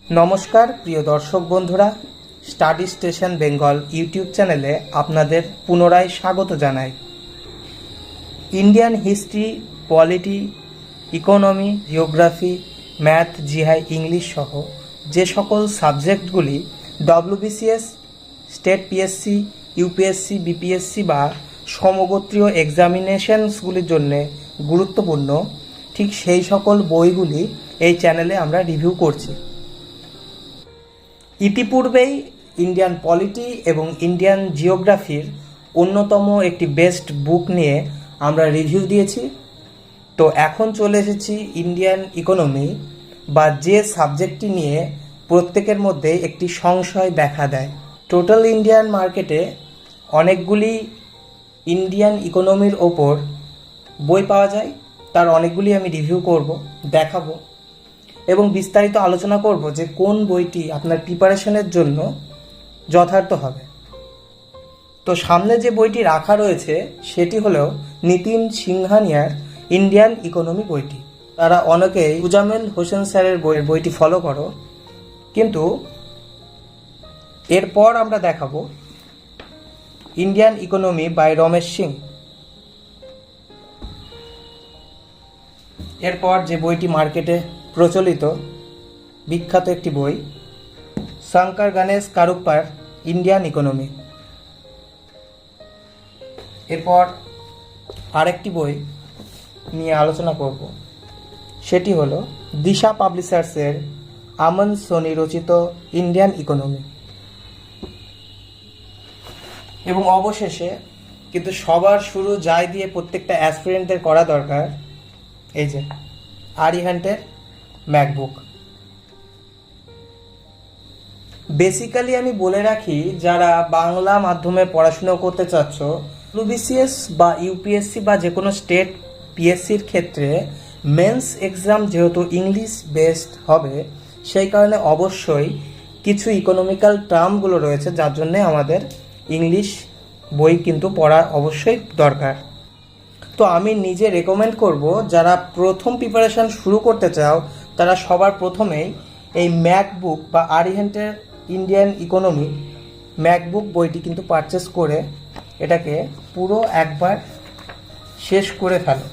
নমস্কার প্রিয় দর্শক বন্ধুরা, স্টাডি স্টেশন বেঙ্গল ইউটিউব চ্যানেলে আপনাদের পুনরায় স্বাগত জানাই। Indian history, polity, economy, geography, math, GI, English সহ যে সকল সাবজেক্টগুলি WBCS, state PSC, UPSC, BPSC বা সমগোত্রীয় এক্সামিনেশনসগুলির জন্য গুরুত্বপূর্ণ, ঠিক সেই সকল বইগুলি এই চ্যানেলে আমরা রিভিউ করছি। ইতিপূর্বেই ইন্ডিয়ান পলিটি এবং ইন্ডিয়ান জিওগ্রাফির অন্যতম একটি বেস্ট বুক নিয়ে আমরা রিভিউ দিয়েছি। তো এখন চলে এসেছি ইন্ডিয়ান ইকোনমি, বা যে সাবজেক্টটি নিয়ে প্রত্যেকের মধ্যে একটি সংশয় দেখা দেয়। টোটাল ইন্ডিয়ান মার্কেটে অনেকগুলি ইন্ডিয়ান ইকোনমির ওপর বই পাওয়া যায়, তার অনেকগুলি আমি রিভিউ করব, দেখাবো এবং বিস্তারিত আলোচনা করব যে কোন বইটি আপনার প্রিপারেশনের জন্য যথার্থ হবে। তো সামনে যে বইটি রাখা রয়েছে সেটি হলো নিতিন সিংহানিয়ার ইন্ডিয়ান ইকোনমি বইটি। তারা অনেকেই মুজাম্মেল হোসেন স্যারের বইটি ফলো করো, কিন্তু এরপর আমরা দেখাবো Indian economy by Ramesh Singh. এরপর যে বইটি মার্কেটে প্রচলিত বিখ্যাত একটি বই, শঙ্কর গণেশ কারুপ্পার ইন্ডিয়ান ইকোনমি। এরপর আরেকটি বই নিয়ে আলোচনা করব, সেটি হলো দিশা পাবলিশার্সের আমন সোনি রচিত ইন্ডিয়ান ইকোনমি। এবং অবশেষে, কিন্তু সবার শুরু যাই দিয়ে প্রত্যেকটা অ্যাসপিরেন্টদের করা দরকার, এই যে আরিহান্টের ম্যাকবুক। বেসিক্যালি আমি বলে রাখি, যারা বাংলা মাধ্যমে পড়াশোনা করতে চাচ্ছ, ডব্লিউবিসিএস বা ইউপিএসসি বা যে কোনো স্টেট পিএসসির ক্ষেত্রে মেন্স এক্সাম যেহেতু ইংলিশ বেসড হবে, সেই কারণে অবশ্যই কিছু ইকোনমিক্যাল টার্মগুলো রয়েছে যার জন্যে আমাদের ইংলিশ বই কিন্তু পড়া অবশ্যই দরকার। তো আমি নিজে রেকমেন্ড করব, যারা প্রথম প্রিপারেশান শুরু করতে চাও তারা সবার প্রথমেই এই ম্যাকবুক বা আরিহান্টের ইন্ডিয়ান ইকোনমি ম্যাকবুক বইটি কিন্তু পারচেস করে এটাকে পুরো একবার শেষ করে ফেলো,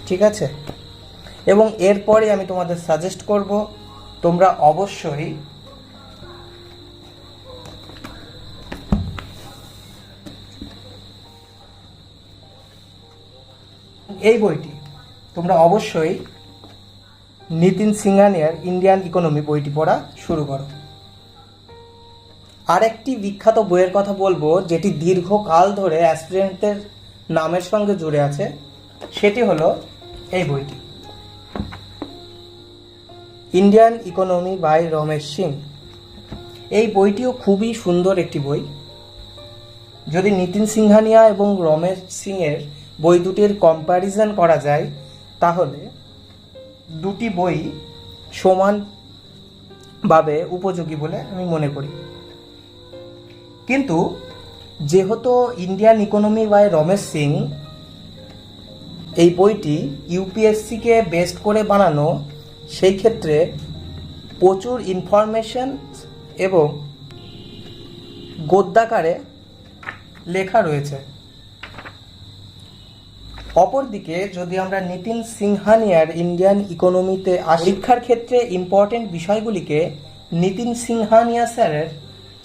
ঠিক আছে? এবং এরপরে আমি তোমাদের সাজেস্ট করব তোমরা অবশ্যই এই বইটি তোমরা অবশ্যই নিতিন সিংহানিয়ার ইন্ডিয়ান ইকোনমি বইটি পড়া শুরু করো। আরেকটি বিখ্যাত বইয়ের কথা বলবো, যেটি দীর্ঘকাল ধরে অ্যাসপিরেন্টদের নামের সঙ্গে জুড়ে আছে, সেটি হলো এই বইটি, Indian economy by Ramesh Singh. এই বইটিও খুবই সুন্দর একটি বই। যদি নিতিন সিংহানিয়া এবং রমেশ সিংয়ের বই দুটির কম্প্যারিজন করা যায়, তাহলে দুটি বই সমানভাবে উপযোগী বলে আমি মনে করি। কিন্তু যেহেতু Indian economy by Ramesh Singh এই বইটি ইউপিএসসিকে বেস্ট করে বানানো, সেই ক্ষেত্রে প্রচুর ইনফরমেশন এবং গদ্যাকারে লেখা রয়েছে। অপরদিকে যদি আমরা নিতিন সিংহানিয়ার ইন্ডিয়ান ইকোনমিতে পরীক্ষার ক্ষেত্রে ইম্পর্টেন্ট বিষয়গুলিকে নিতিন সিংহানিয়া স্যারের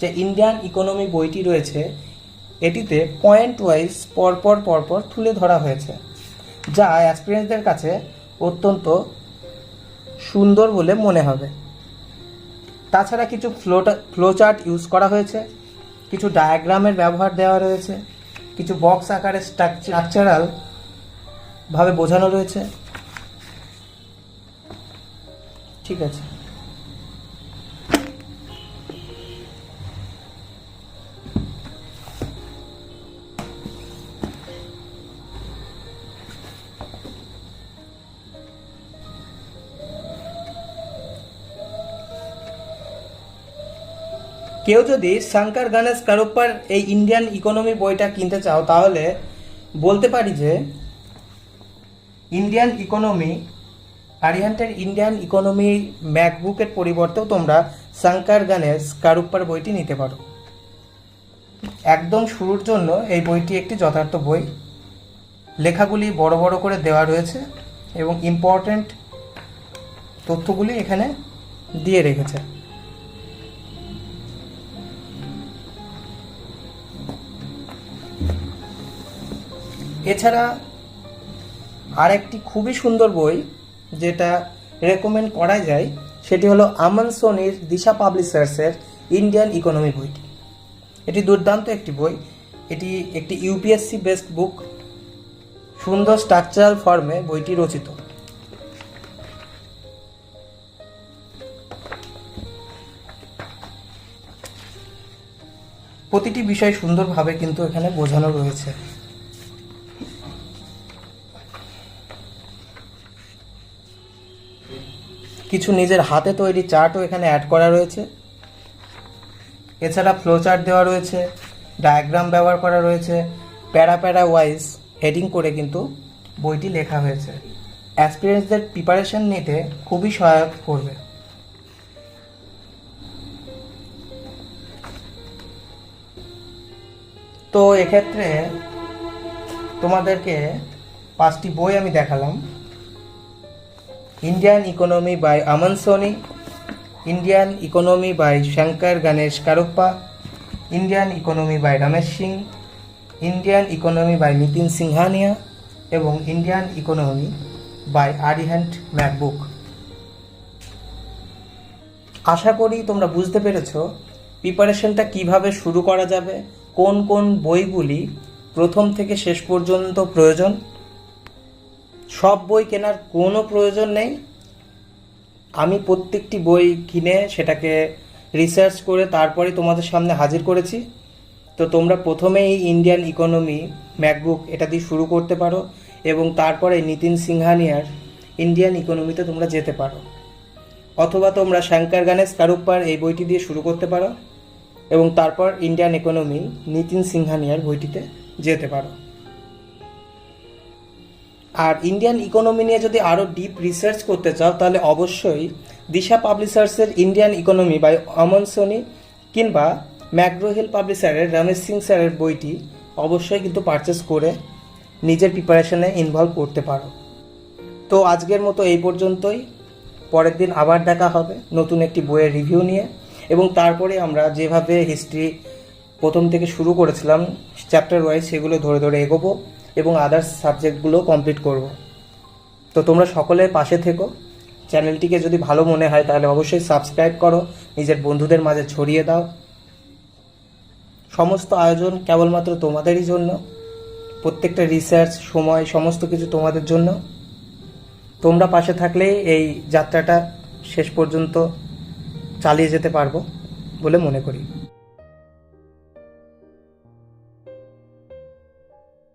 যে ইন্ডিয়ান ইকোনমি বইটি রয়েছে, এটিতে পয়েন্ট ওয়াইজ পরপর তুলে ধরা হয়েছে, যা অ্যাসপিরেন্টদের কাছে অত্যন্ত সুন্দর বলে মনে হবে। তাছাড়া কিছু ফ্লোচার্ট ইউজ করা হয়েছে, কিছু ডায়াগ্রামের ব্যবহার দেওয়া রয়েছে, কিছু বক্স আকারে স্ট্রাকচারাল ভাবে বোঝানো রয়েছে, ঠিক আছে? কেউ যদি শঙ্কর গণেশ কারুপ্পার এই ইন্ডিয়ান ইকোনমি বইটা কিনতে চাও, তাহলে বলতে পারি যে ইন্ডিয়ান ইকোনমি আরিহান্টের ইন্ডিয়ান ইকোনমি ম্যাকবুকের পরিবর্তেও তোমরা শঙ্কর গণেশ কারুপ্পার বইটি নিতে পারো। একদম শুরুর জন্য এই বইটি একটি যথার্থ বই। লেখাগুলি বড় বড় করে দেওয়া রয়েছে এবং ইম্পর্ট্যান্ট তথ্যগুলি এখানে দিয়ে রেখেছে। এছাড়া আর একটি খুবই সুন্দর বই যেটা রেকমেন্ড করা যায় সেটি হলো আমান সোনির দিশা পাবলিশার্সের ইন্ডিয়ান ইকোনমি বইটি। এটি দুর্দান্ত একটি বই। এটি একটি ইউপিএসসি বেসড বুক। সুন্দর স্ট্রাকচারাল ফর্মে বইটি রচিত। প্রতিটি বিষয় সুন্দরভাবে কিন্তু এখানে বোঝানো রয়েছে। কিছু নিজের হাতে তৈরি চার্টও এখানে অ্যাড করা রয়েছে। এছাড়া ফ্লো চার্ট দেওয়া রয়েছে, ডায়াগ্রাম ব্যবহার করা রয়েছে, প্যারা প্যারা ওয়াইজ হেডিং করে কিন্তু বইটি লেখা হয়েছে। অ্যাসপিরেন্টসদের প্রিপারেশন নিতে খুবই সহায়ক করবে। তো এক্ষেত্রে তোমাদেরকে 5টি বই আমি দেখালাম। Indian economy by Aman Soni, Indian economy by Shankar Ganesh Karuppa, Indian economy by Ramesh Singh, Indian economy by Nitin Singhania এবং Indian economy by Arihant MacBook. আশা করি তোমরা বুঝতে পেরেছো প্রিপারেশনটা কিভাবে শুরু করা যাবে, কোন কোন বইগুলি প্রথম থেকে শেষ পর্যন্ত প্রয়োজন। সব বই কেনার কোনো প্রয়োজন নেই। আমি প্রত্যেকটি বই কিনে সেটাকে রিসার্চ করে তারপরে তোমাদের সামনে হাজির করেছি। তো তোমরা প্রথমেই ইন্ডিয়ান ইকোনমি ম্যাকবুক এটা দিয়ে শুরু করতে পারো এবং তারপরে নিতিন সিংহানিয়ার ইন্ডিয়ান ইকোনমিতে তোমরা যেতে পারো, অথবা তোমরা শঙ্কর গণেশ কারুপ্পার এই বইটি দিয়ে শুরু করতে পারো এবং তারপর ইন্ডিয়ান ইকোনমি নিতিন সিংহানিয়ার বইটিতে যেতে পারো। আর ইন্ডিয়ান ইকোনমি নিয়ে যদি আরও ডিপ রিসার্চ করতে চাও তাহলে অবশ্যই দিশা পাবলিশার্সের Indian economy by Aman Soni কিংবা ম্যাকগ্রো হিল পাবলিশারের রমেশ সিং স্যারের বইটি অবশ্যই কিন্তু পারচেস করে নিজের প্রিপারেশনে ইনভলভ করতে পারো। তো আজকের মতো এই পর্যন্তই। পরের দিন আবার দেখা হবে নতুন একটি বইয়ের রিভিউ নিয়ে, এবং তারপরে আমরা যেভাবে হিস্ট্রি প্রথম থেকে শুরু করেছিলাম চ্যাপ্টার ওয়াইজ সেগুলো ধরে ধরে এগোবো এবং আদার্স সাবজেক্টগুলো কমপ্লিট করব। তো তোমরা সকলে পাশে থেকো। চ্যানেলটিকে যদি ভালো মনে হয় তাহলে অবশ্যই সাবস্ক্রাইব করো, নিজের বন্ধুদের মাঝে ছড়িয়ে দাও। সমস্ত আয়োজন কেবলমাত্র তোমাদেরই জন্য, প্রত্যেকটা রিসার্চ সময় সমস্ত কিছু তোমাদের জন্য। তোমরা পাশে থাকলেই এই যাত্রাটা শেষ পর্যন্ত চালিয়ে যেতে পারবো বলে মনে করি।